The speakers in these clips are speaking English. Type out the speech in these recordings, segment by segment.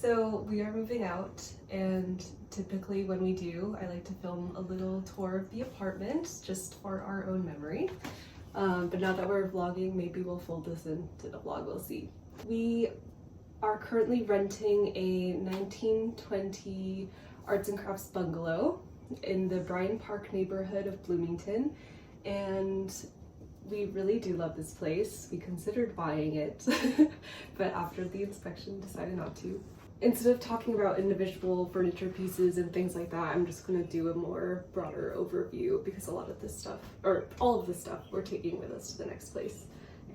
So we are moving out, and typically when we do, I like to film a little tour of the apartment just for our own memory. But now that we're vlogging, maybe we'll fold this into the vlog, we'll see. We are currently renting a 1920 arts and crafts bungalow in the Bryan Park neighborhood of Bloomington, and we really do love this place. We considered buying it, but after the inspection decided not to. Instead of talking about individual furniture pieces and things like that, I'm just going to do a more broader overview because a lot of this stuff, or all of this stuff, we're taking with us to the next place,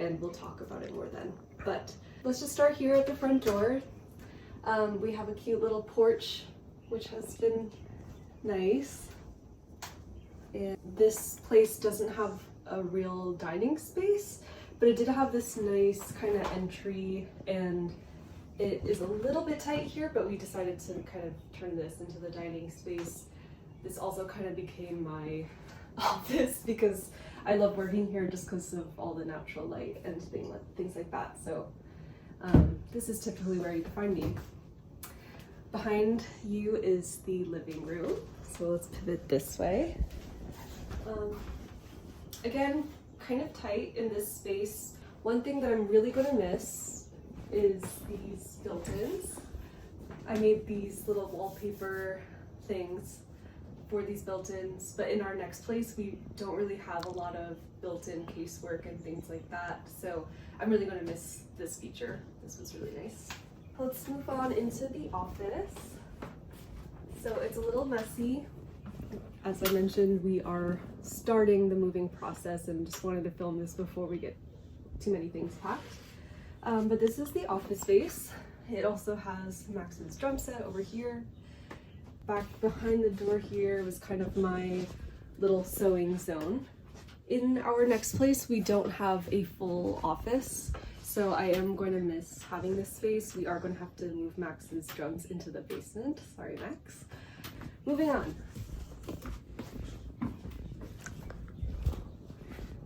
and we'll talk about it more then. But let's just start here at the front door. We have a cute little porch, which has been nice. And this place doesn't have a real dining space, but it did have this nice kind of entry, and it is a little bit tight here, but we decided to kind of turn this into the dining space. This also kind of became my office because I love working here just because of all the natural light and things like that. So this is typically where you can find me. Behind you is the living room. So let's pivot this way. Again, kind of tight in this space. One thing that I'm really going to miss is these built-ins. I made these little wallpaper things for these built-ins, but in our next place we don't really have a lot of built-in casework and things like that, so I'm really going to miss this feature. This was really nice. Let's move on into the office. So it's a little messy. As I mentioned, we are starting the moving process and just wanted to film this before we get too many things packed. But this is the office space. It also has Max's drum set over here. Back behind the door here was kind of my little sewing zone. In our next place, we don't have a full office, so I am going to miss having this space. We are going to have to move Max's drums into the basement. Sorry, Max. Moving on.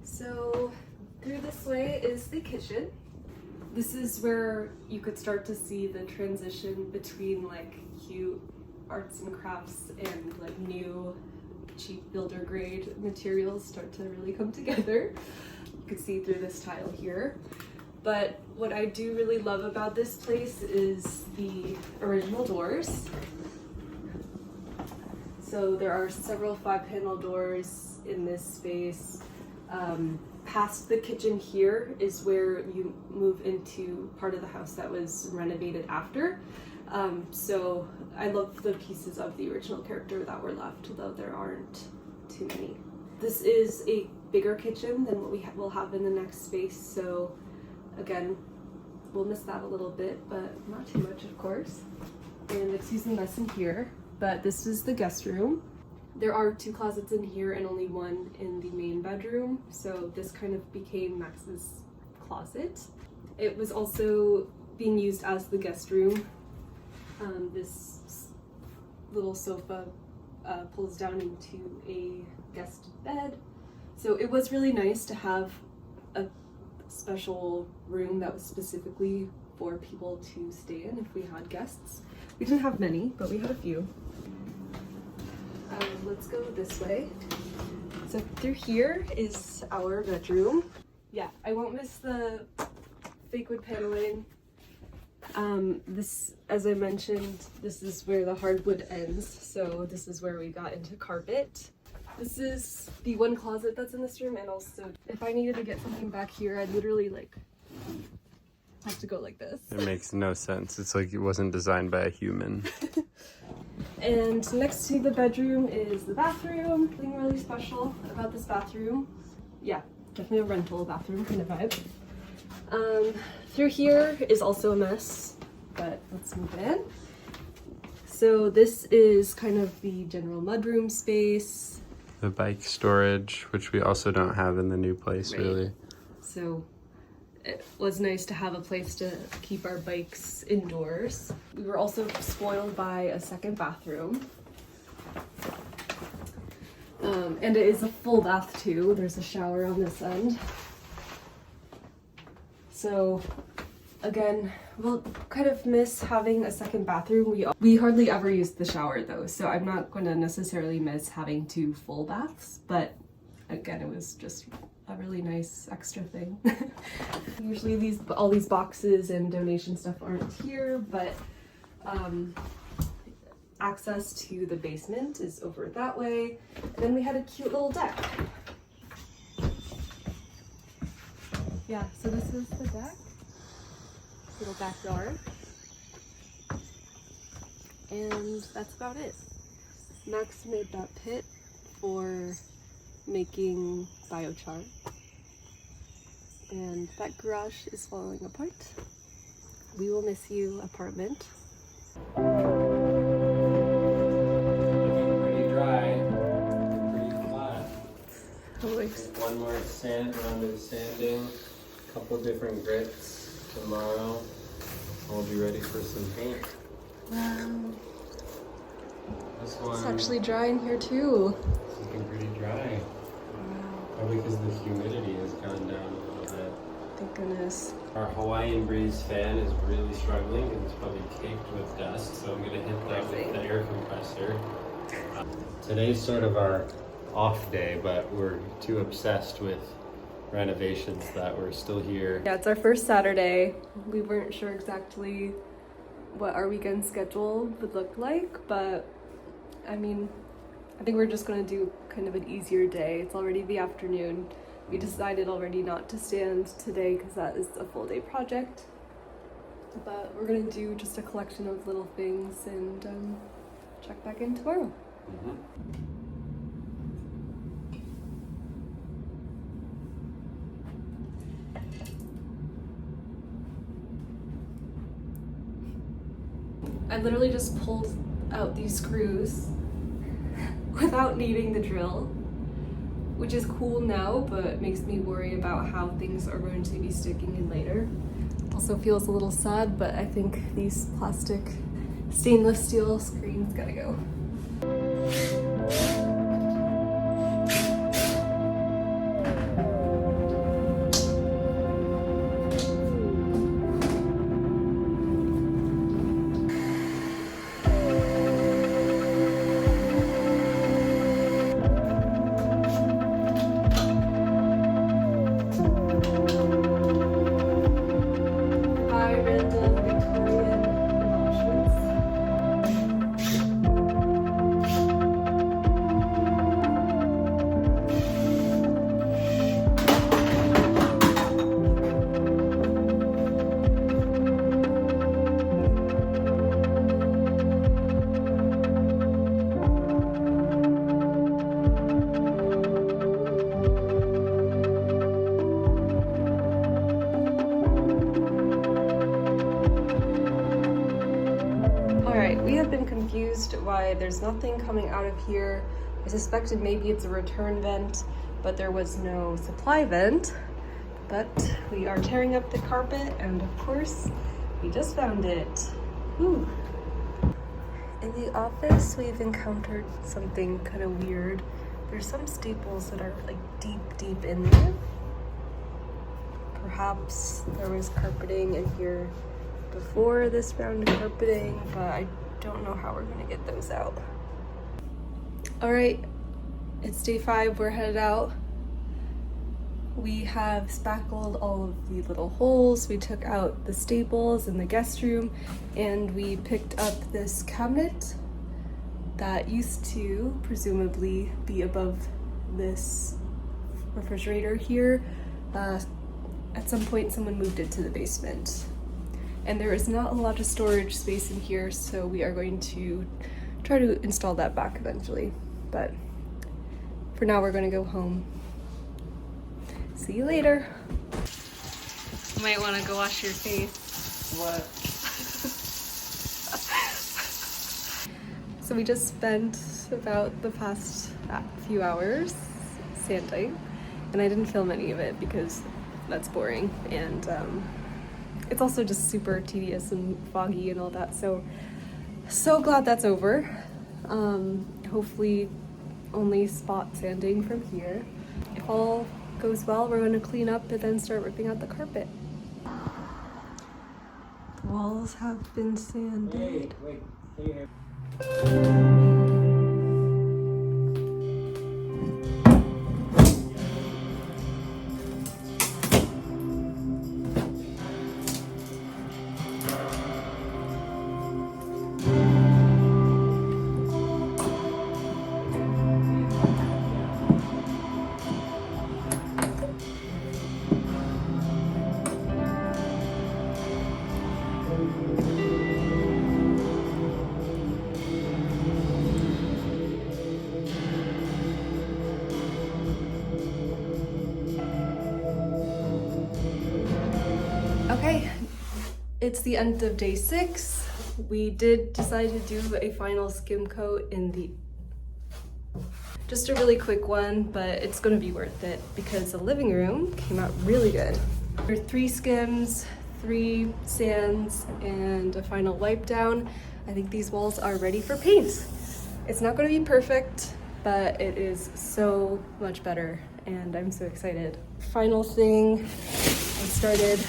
So through this way is the kitchen. This is where you could start to see the transition between like cute arts and crafts and like new cheap builder grade materials start to really come together. You can see through this tile here. But what I do really love about this place is the original doors. So there are several 5-panel doors in this space. Past the kitchen here is where you move into part of the house that was renovated after. So I love the pieces of the original character that were left, though there aren't too many. This is a bigger kitchen than what we will have in the next space, so again, we'll miss that a little bit, but not too much, of course. And excuse the mess in here, but this is the guest room. There are 2 closets in here and only one in the main bedroom, so this kind of became Max's closet. It was also being used as the guest room. This little sofa pulls down into a guest bed, so it was really nice to have a special room that was specifically for people to stay in if we had guests. We didn't have many, but we had a few. Let's go this way. So through here is our bedroom. Yeah, I won't miss the fake wood paneling. This, as I mentioned, this is where the hardwood ends. So this is where we got into carpet. This is the one closet that's in this room, and also if I needed to get something back here, I'd literally like have to go like this. It makes no sense. It's like it wasn't designed by a human. And next to the bedroom is the bathroom. Something really special about this bathroom. Yeah, definitely a rental bathroom kind of vibe. Through here is also a mess, but let's move in. So this is kind of the general mudroom space. The bike storage, which we also don't have in the new place, right. Really. So it was nice to have a place to keep our bikes indoors. We were also spoiled by a second bathroom. And it is a full bath too. There's a shower on this end. So Again, we'll kind of miss having a second bathroom. We hardly ever use the shower though, so I'm not going to necessarily miss having 2 full baths, but again, it was just a really nice extra thing. Usually all these boxes and donation stuff aren't here, but access to the basement is over that way. And then we had a cute little deck. Yeah, so this is the deck. Little backyard. And that's about it. Max made that pit for making biochar. And that garage is falling apart. We will miss you, apartment. Pretty dry, pretty flat. Always. One more round of sanding, a couple different grits. Tomorrow we'll be ready for some paint. Wow. This one It's actually dry in here too. is looking pretty dry. Wow. Probably because the humidity has gone down a little bit. Thank goodness. Our Hawaiian breeze fan is really struggling and it's probably caked with dust, so I'm gonna hit that with the air compressor. Today's sort of our off day, but we're too obsessed with renovations that we're still here. Yeah, it's our first Saturday. We weren't sure exactly what our weekend schedule would look like, but I mean, I think we're just gonna do kind of an easier day. It's already the afternoon. We decided already not to stand today because that is a full day project, but we're gonna do just a collection of little things and check back in tomorrow. I literally just pulled out these screws without needing the drill, which is cool now, but makes me worry about how things are going to be sticking in later. Also feels a little sad, but I think these plastic stainless steel screens gotta go. Why there's nothing coming out of here. I suspected maybe it's a return vent, but there was no supply vent. But we are tearing up the carpet, and of course, we just found it. Whew. In the office, we've encountered something kind of weird. There's some staples that are like deep in there. Perhaps there was carpeting in here before this round of carpeting, but I don't know how we're gonna get those out. All right, it's day 5, we're headed out. We have spackled all of the little holes. We took out the staples in the guest room, and we picked up this cabinet that used to presumably be above this refrigerator here. At some point, someone moved it to the basement. And there is not a lot of storage space in here, so we are going to try to install that back eventually. But for now, we're going to go home. See you later. You might want to go wash your face. What? So we just spent about the past few hours sanding, and I didn't film any of it because that's boring, and it's also just super tedious and foggy and all that, so glad that's over. Hopefully only spot sanding from here. If all goes well, we're going to clean up and then start ripping out the carpet. The walls have been sanded. Okay, it's the end of day 6. We did decide to do a final skim coat in the... Just a really quick one, but it's gonna be worth it because the living room came out really good. There are 3 skims, 3 sands, and a final wipe down. I think these walls are ready for paint. It's not gonna be perfect, but it is so much better, and I'm so excited. Final thing, I started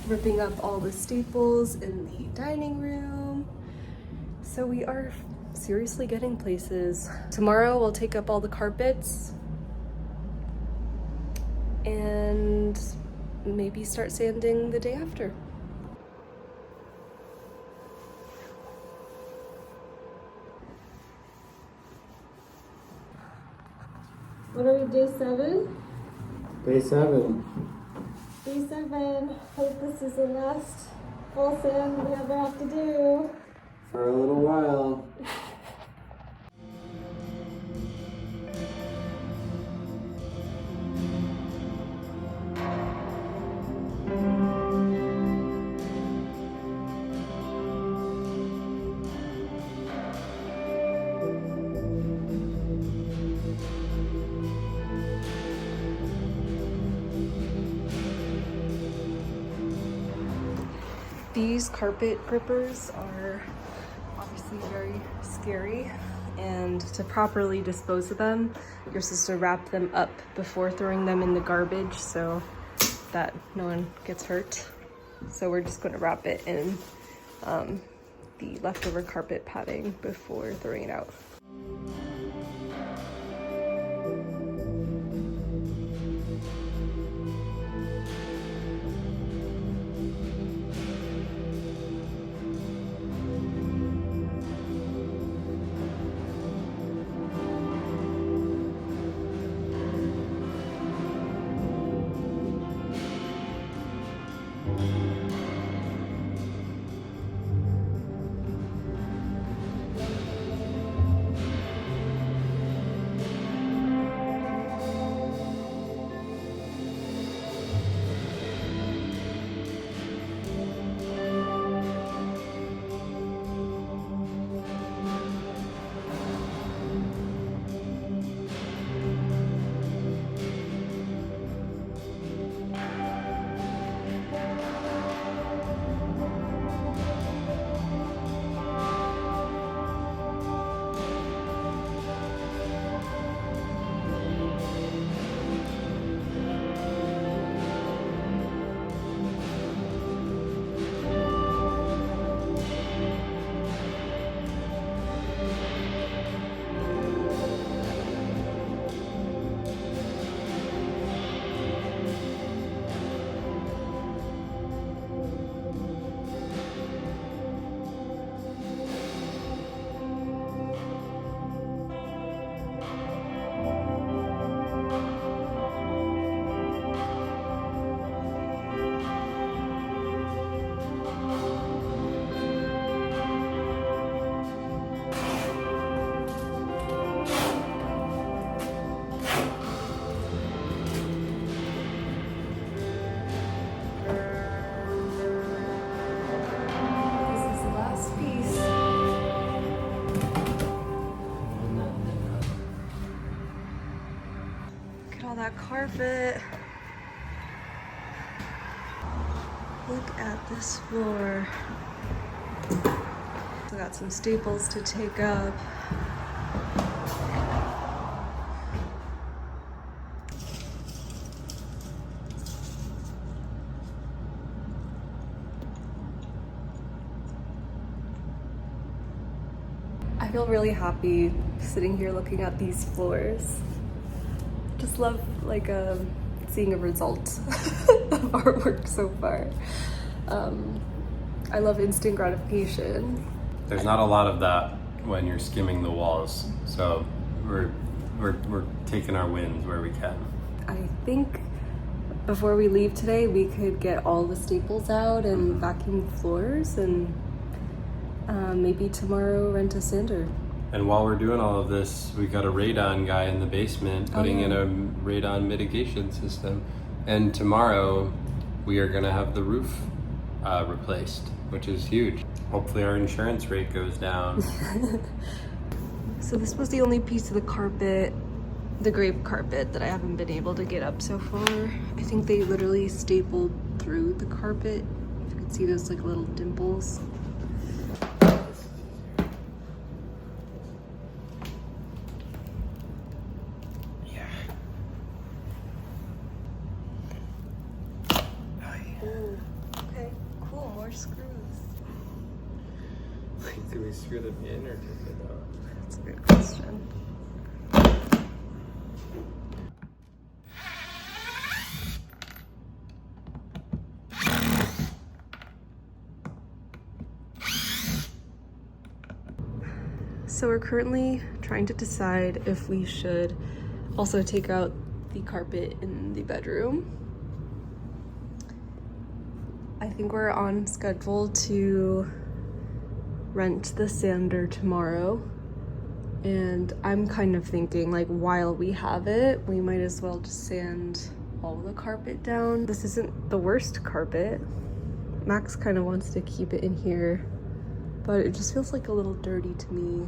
ripping up all the staples in the dining room. So we are seriously getting places. Tomorrow we'll take up all the carpets and maybe start sanding the day after. What are we, day 7? Day 7. Day 7. Hope this is the last full sand we ever have to do. For a little while. These carpet grippers are obviously very scary, and to properly dispose of them, you're supposed to wrap them up before throwing them in the garbage so that no one gets hurt. So we're just going to wrap it in the leftover carpet padding before throwing it out. That carpet. Look at this floor. I got some staples to take up. feel really happy sitting here looking at these floors. Just love like seeing a result of our work so far. I love instant gratification. There's not a lot of that when you're skimming the walls, so we're taking our wins where we can. I think before we leave today, we could get all the staples out and vacuum the floors, and maybe tomorrow rent a sander. And while we're doing all of this, we got a radon guy in the basement putting in a radon mitigation system. And tomorrow we are gonna have the roof replaced, which is huge. Hopefully our insurance rate goes down. So this was the only piece of the carpet, the grape carpet, that I haven't been able to get up so far. I think they literally stapled through the carpet. If you can see those like little dimples. Okay, cool, more screws. Like, do we screw them in or take it out? That's a good question. So we're currently trying to decide if we should also take out the carpet in the bedroom. I think we're on schedule to rent the sander tomorrow, and I'm kind of thinking like while we have it, we might as well just sand all the carpet down. This isn't the worst carpet. Max kind of wants to keep it in here, but it just feels like a little dirty to me.